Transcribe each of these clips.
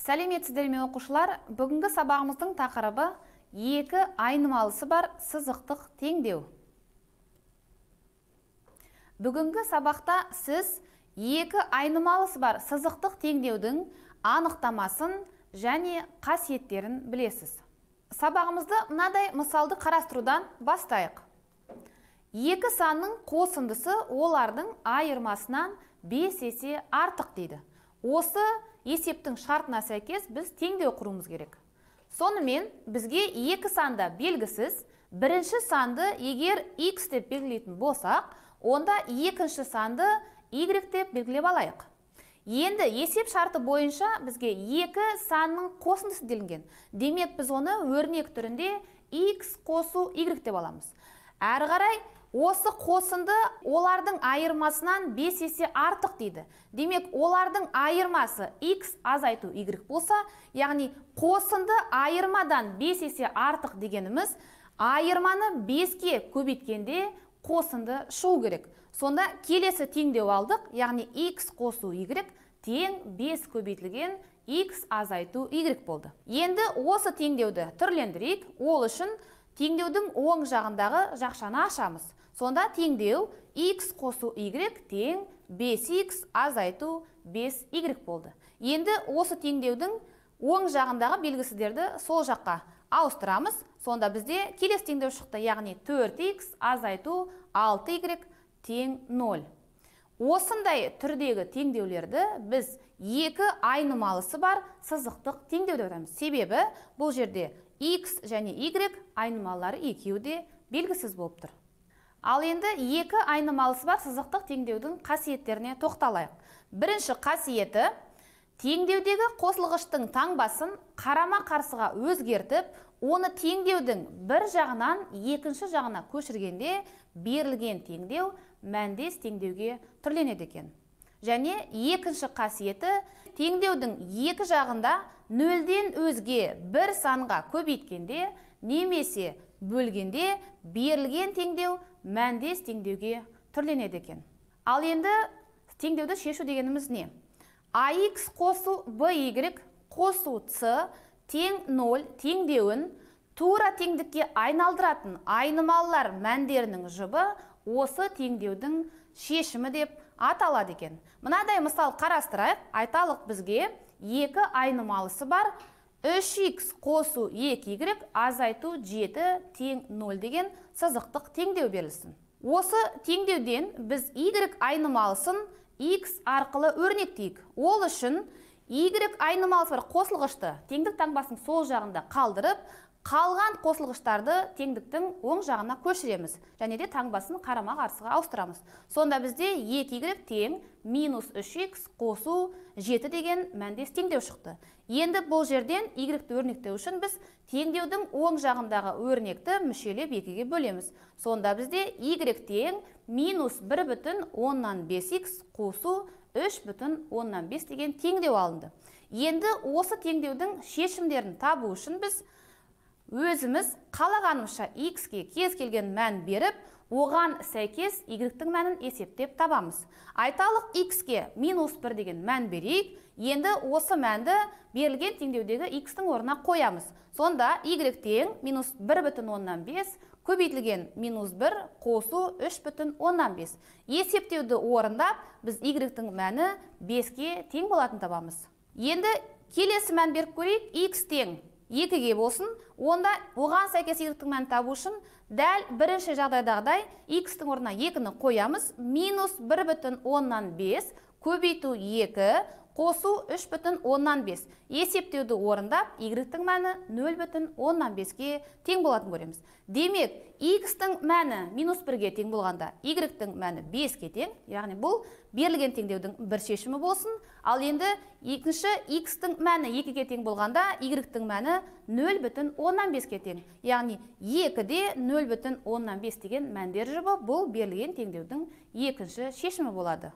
Сәлеметсіздер ме оқушылар? Бүгінгі сабағымыздың тақырыбы екі айнымалысы бар сызықтық теңдеу. Бүгінгі сабақта сіз екі айнымалысы бар сызықтық теңдеудің анықтамасын және қасиеттерін білесіз. Сабағымызды мынадай мысалды қарастырудан бастайық. Екі санның қосындысы олардың айырмасынан 5 есе артық дейді. Осы есептің шартына сәйкес біз теңдеу құруымыз керек. Сонымен бізге екі санда белгісіз, бірінші санды егер x деп белгілейтін болсақ, онда екінші санды y деп белгілеп алайық. Енді есеп шарты бойынша бізге екі санның қосындысы делінген. Демек біз оны өрнек түрінде x қосу y деп аламыз. Әрі қарай осы қосынды олардың айырмасынан 5 есе артық дейді. Демек, олардың айырмасы x азайту y болса, яғни қосынды айырмадан 5 есе артық дегеніміз, айырманы 5-ке көбейткенде қосынды шығу керек. Сонда келесі теңдеу алдық, яғни x қосу y тең 5 көбейтілген x азайту y болды. Енді осы теңдеуді түрлендірейік. Ол үшін теңдеудің оң жағындағы жақшаны ашамыз. Сонда теңдеу x қосу y тең 5x азайту 5y болды. Енді осы теңдеудің оң жағындағы белгісіздерді сол жаққа ауыстырамыз. Сонда бізде келесі теңдеу шықты, яғни 4x азайту 6y тең 0. Осындай түрдегі теңдеулерді біз екі айнымалысы бар сызықтық теңдеу деп атаймыз. Себебі бұл жерде x және y айнымалары екеуі де белгісіз болып тұр. Ал енді екі айнымалысы бар сызықтық теңдеудің қасиеттеріне тоқталайық. Бірінші қасиеті, теңдеудегі қосылғыштың таңбасын қарама-қарсыға өзгертіп, оны теңдеудің бір жағынан екінші жағына көшіргенде берілген теңдеу мәндес теңдеуге түрленеді екен. Және екінші қасиеті, теңдеудің екі жағында нөлден өзге бір санға көбейткенде немесе бөлгенде берілген теңдеу мәндес теңдеуге түрленеді екен. Ал енді теңдеуді шешу дегеніміз не? ax қосу by қосу c тең 0 теңдеуін тура теңдікке айналдыратын айнымалылар мәндерінің жұбы осы теңдеудің шешімі деп аталады екен. Мынадай мысал қарастырайық. Айталық бізге екі айнымалысы бар 3x қосу 2y азайту 7 тең 0 деген сызықтық теңдеу берілсін. Осы теңдеуден біз y айнымалысын x арқылы өрнектейік. Ол үшін y айнымалысы бар қосылғышты теңдік таңбасының сол жағында қалдырып, қалған қосылғыштарды теңдіктің оң жағына көшіреміз. Және де таңбасын қарама-қарсыға ауыстырамыз. Сонда бізде 2y тең минус 3x қосу 7 деген мәндес теңдеу шықты. Енді бұл жерден y-ті өрнектеу үшін біз теңдеудің оң жағындағы өрнекті мүшелеп 2-ге бөлеміз. Сонда бізде y тең минус 1,5x қосу 3,5 деген теңдеу алынды. Енді осы теңдеудің шешімдерін табу үшін біз өзіміз қалағанымызша x-ке кез келген мән беріп, оған сәйкес y-тің мәнін есептеп табамыз. Айталық x-ке минус 1 деген мән берейік. Енді осы мәнді берілген теңдеудегі x-тің орнына қоямыз. Сонда y тең минус 1,5 көбейтілген минус 1 қосу 3,5. Есептеуді орындап, біз y-тің мәні 5-ке тең болатын табамыз. Енді келесі мән беріп көрейік. X тең 2-ге болсын, онда оған сәйкес y-тің мәнін табу үшін дәл бірінші жағдайдағыдай x-тің орнына 2-ні қоямыз. Минус 1,5 көбейту 2 қосу 3,5. Есептеуді орындап, y-тің мәні 0,5-ке тең болатын көреміз. Демек, x-тің мәні минус 1-ге тең болғанда, y-тің мәні 5-ке тең, яғни бұл берілген теңдеудің бір шешімі болсын. Ал енді екінші x-тің мәні 2-ге тең болғанда, y-тің мәні 0,5-ке тең. Яғни 2-де 0,5 деген мәндер жұбы бұл берілген теңдеудің екінші шешімі болады.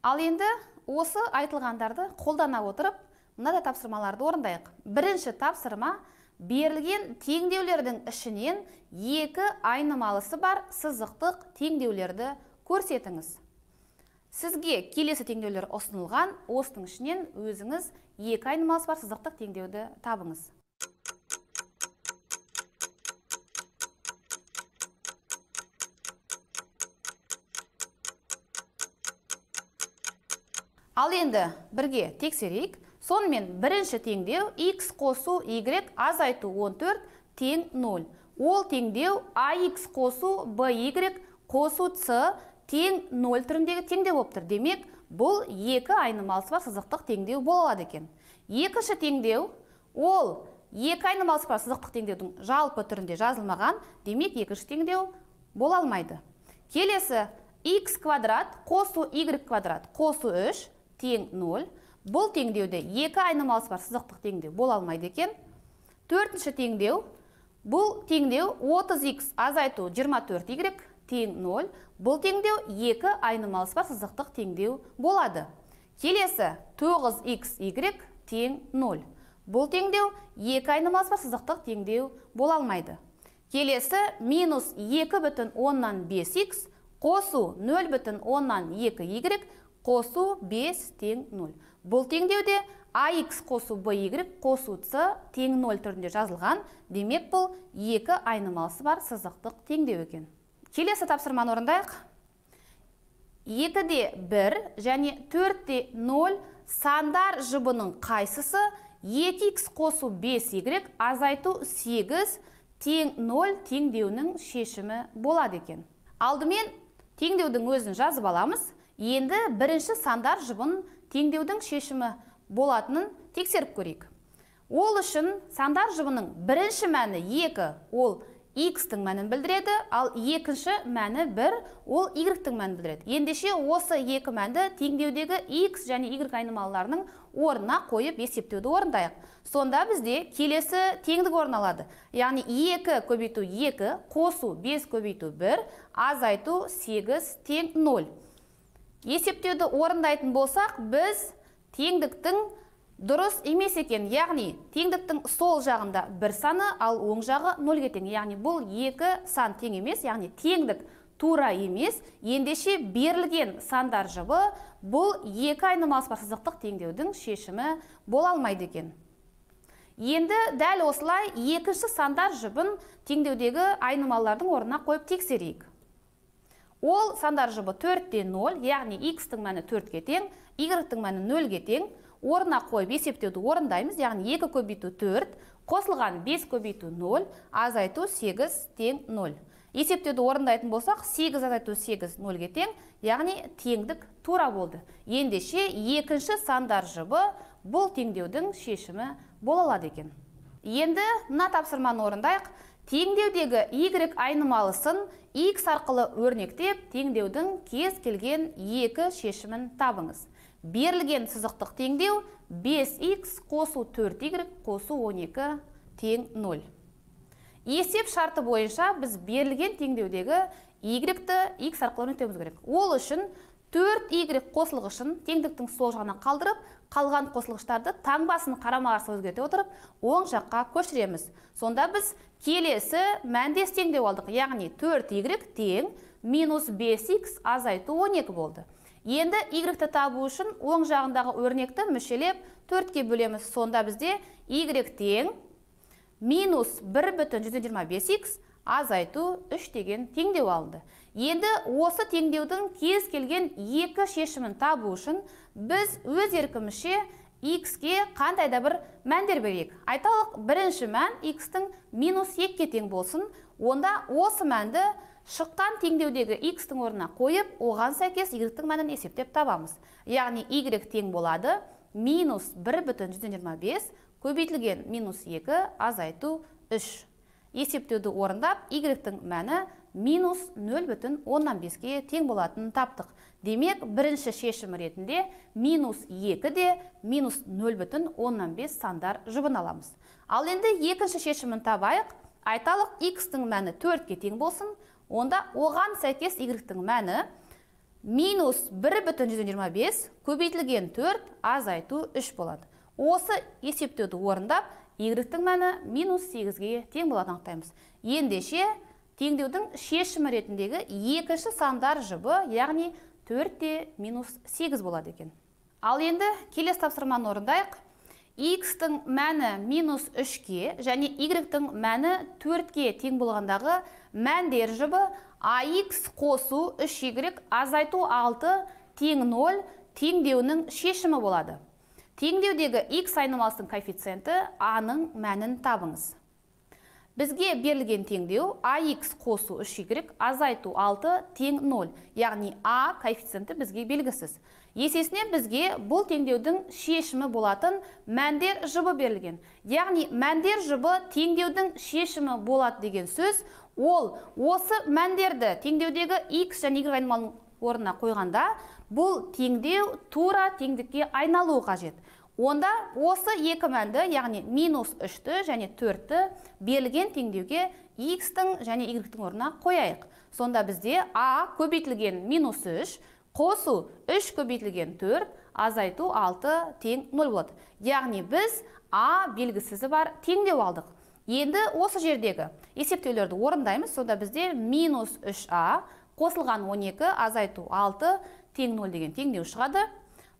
Ал енді осы айтылғандарды қолдана отырып, мынадай тапсырмаларды орындайық. Бірінші тапсырма, берілген теңдеулердің ішінен екі айнымалысы бар сызықтық теңдеулерді көрсетіңіз. Сізге келесі теңдеулер ұсынылған, осының ішінен өзіңіз екі айнымалысы бар сызықтық теңдеуді табыңыз. Ал енді бірге тексерейік. Сонымен бірінші теңдеу x қосу y азайту 14 тең 0. Ол теңдеу ax қосу by қосу c тең 0 түріндегі теңдеу болып тұр. Демек, бұл екі айнымалысы бар сызықтық теңдеу бола алады екен. Екінші теңдеу, ол екі айнымалысы бар сызықтық теңдеудің жалпы түрінде жазылмаған, демек екінші теңдеу бола алмайды. Келесі x квадрат қосу y квадрат қосу 3 тең 0. Бұл теңдеуде екі айнымалысы бар сызықтық теңдеу бола алмайды екен. Төртінші теңдеу, бұл теңдеу 30x азайту 24y тең 0. Бұл теңдеу екі айнымалысы бар сызықтық теңдеу болады. Келесі 9xy тең 0. Бұл теңдеу екі айнымалысы бар сызықтық теңдеу бола алмайды. Келесі минус 2,5x қосу 0,2y қосу 5 тең 0. Бұл теңдеуде ax қосу by қосу c тең 0 түрінде жазылған, демек бұл екі айнымалысы бар сызықтық теңдеу екен. Келесі тапсырманы орындайық. 2-де 1 және 4-де 0 сандар жұбының қайсысы 2x қосу 5y азайту 8 тең 0 теңдеуінің шешімі болады екен. Алдымен теңдеудің өзін жазып аламыз. Енді бірінші сандар жұбын теңдеудің шешімі болатынын тексеріп көрейік. Ол үшін сандар жұбының бірінші мәні 2, ол x-тің мәнін білдіреді, ал екінші мәні 1, ол y-тің мәнін білдіреді. Ендеше осы екі мәнді теңдеудегі x және y айнымалыларының орнына қойып есептеуді орындайық. Сонда бізде келесі теңдік орын алады. Яғни 2 көбейту 2 қосу 5 көбейту 1 азайту 8 тең 0. Есептеуді орындайтын болсақ, біз теңдіктің дұрыс емес екен. Яғни теңдіктің сол жағында 1 саны, ал оң жағы 0-ге тең. Яғни бұл екі сан тең емес, яғни теңдік тура емес. Ендеше берілген сандар жұбы бұл екі айнымалысы бар сызықтық теңдеудің шешімі бола алмайды екен. Енді дәл осылай екінші сандар жұбын теңдеудегі айнымалылардың орнына қойып тексерейік. Ол сандар жұбы 4-те 0, яғни x-тің мәні 4-ге тең, y-тің мәні 0-ге тең. Орнына қойып есептеуді орындаймыз, яғни 2 көбейту 4, қосылған 5 көбейту 0, азайту 8 тең 0. Есептеуді орындайтын болсақ, 8 азайту 8 0-ге тең, яғни теңдік тура болды. Ендеше екінші сандар жұбы бұл теңдеудің шешімі бола алады екен. Енді мына тапсырманы орындайық. Теңдеудегі y айнымалысын x арқылы өрнектеп, теңдеудің кез келген екі шешімін табыңыз. Берілген сызықтық теңдеу 5x қосу 4y қосу 12 тең 0. Есеп шарты бойынша біз берілген теңдеудегі y-ті x арқылы өрнектеуіміз керек. Ол үшін 4y қосылғышын теңдіктің сол жағына қалдырып, қалған қосылғыштарды таңбасын қарама-қарсы өзгерте отырып, оң жаққа көшіреміз. Сонда біз келесі мәндес теңдеу алдық, яғни 4y тең минус 5x азайту 12 болды. Енді y-ті табу үшін оң жағындағы өрнекті мүшелеп 4-ке бөлеміз. Сонда бізде y тең минус 1,125x азайту 3 деген теңдеу алынды. Енді осы теңдеудің кез келген екі шешімін табу үшін біз өз еркімізше x-ке қандайда бір мәндер берейік. Айталық, бірінші мән x-тің минус 2-ке тең болсын. Онда осы мәнді шыққан теңдеудегі x-тің орнына қойып, оған сәйкес y-тің мәнін есептеп табамыз. Яғни y тең болады минус 1,125 көбейтілген минус 2 азайту 3. Есептеуді орындап, y-тің мәні минус 0,15-ге тең болатынын таптық. Демек, бірінші шешім ретінде минус 2-де минус 0,15 сандар жұбын аламыз. Ал енді екінші шешімін табайық. Айталық, x-тің мәні 4-ке тең болсын. Онда оған сәйкес y-тің мәні минус 1,125 көбейтілген 4 азайту 3 болады. Осы есептеуді орындап, y-тің мәні минус 8-ге тең болатынын анықтаймыз. Ендеше, теңдеудің шешімі ретіндегі екінші сандар жұбы, яғни 4-8 болады екен. Ал енді келесі тапсырманы орындайық. X-тің мәні -3-ке және Y-тің мәні 4-ке тең болғандағы мәндер жұбы AX қосу 3Y азайту 6 тең 0 теңдеуінің шешімі болады. Теңдеудегі X айнымалысының коэффициенті A-ның мәнін табыңыз. Бізге берілген теңдеу AX қосу 3Y азайту 6 тең 0, яғни A коэффициенті бізге белгісіз. Есесіне бізге бұл теңдеудің шешімі болатын мәндер жұбы берілген. Яғни мәндер жұбы теңдеудің шешімі болады деген сөз, ол осы мәндерді теңдеудегі X және Y айнымалының орнына қойғанда, бұл теңдеу тура теңдікке айналуы қажет. Онда осы екі мәнді, яғни -3-ті және 4-ті берілген теңдеуге X-тің және Y-тің орнына қояйық. Сонда бізде A көбейтілген -3 қосу 3 көбейтілген 4 азайту 6 тең 0 болады. Яғни біз A белгісізі бар теңдеу алдық. Енді осы жердегі есептеулерді орындаймыз. Сонда бізде -3A қосылған 12 азайту 6 тең 0 деген теңдеу шығады.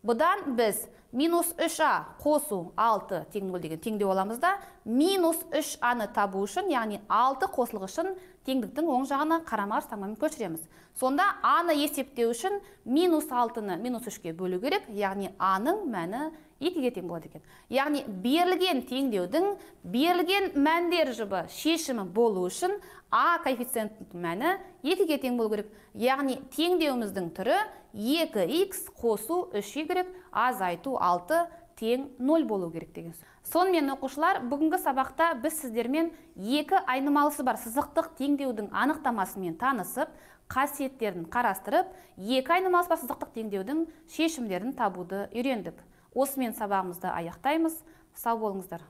Бұдан біз -3A қосу 6 тең 0 деген теңдеу аламыз да, -3A-ны табу үшін, яғни 6 қосылғышын теңдіктің оң жағына қарама-қарсы таңбамен көшіреміз. Сонда A-ны есептеу үшін -6-ны -3-ке бөлу керек, яғни A-ның мәні 2-ге тең болады екен. Яғни берілген теңдеудің берілген мәндер жұбы шешімі болу үшін A коэффициентінің мәні 2-ге тең болу керек. Яғни теңдеуіміздің түрі 2x қосу 3y азайту 6 тең 0 болу керек деген сөз. Сонымен оқушылар, бүгінгі сабақта біз сіздермен екі айнымалысы бар сызықтық теңдеудің анықтамасымен танысып, қасиеттерін қарастырып, екі айнымалысы бар сызықтық теңдеудің шешімдерін табуды үйрендік. Осымен сабағымызды аяқтаймыз. Сау болыңыздар.